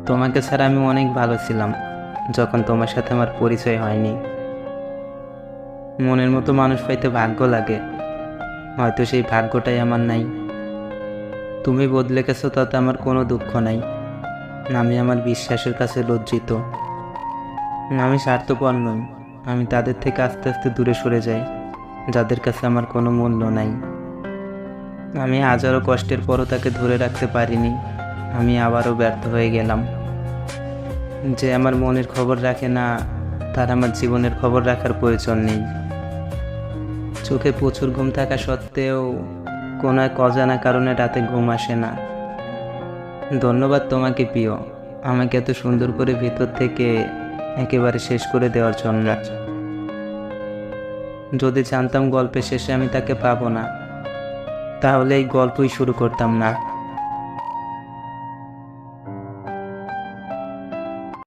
তোমাকে ছাড়া আমি অনেক ভালো ছিলাম যখন তোমার সাথে আমার পরিচয় হয়নি। মনের মতো মানুষ পাইতে ভাগ্য লাগে, হয়তো সেই ভাগ্যটাই আমার নাই। তুমি বদলে গেছো তাতে আমার কোনো দুঃখ নাই। আমি আমার বিশ্বাসের কাছে লজ্জিত। আমি স্বার্থপর নই, আমি তাদের থেকে আস্তে আস্তে দূরে সরে যাই যাদের কাছে আমার কোনো মূল্য নাই। আমি হাজারো কষ্টের পরও তাকে ধরে রাখতে পারিনি। আমি আবারও ব্যর্থ হয়ে গেলাম। যে আমার মনের খবর রাখে না, তার আমার জীবনের খবর রাখার প্রয়োজন নেই। চোখে প্রচুর ঘুম থাকা সত্ত্বেও কোনো এক অজানা কারণে রাতে ঘুম আসে না। ধন্যবাদ তোমাকে প্রিয়, আমাকে এত সুন্দর করে ভেতর থেকে একেবারে শেষ করে দেওয়ার জন্য। যদি জানতাম গল্পের শেষে আমি তাকে পাবো না, তাহলে এই গল্পই শুরু করতাম না।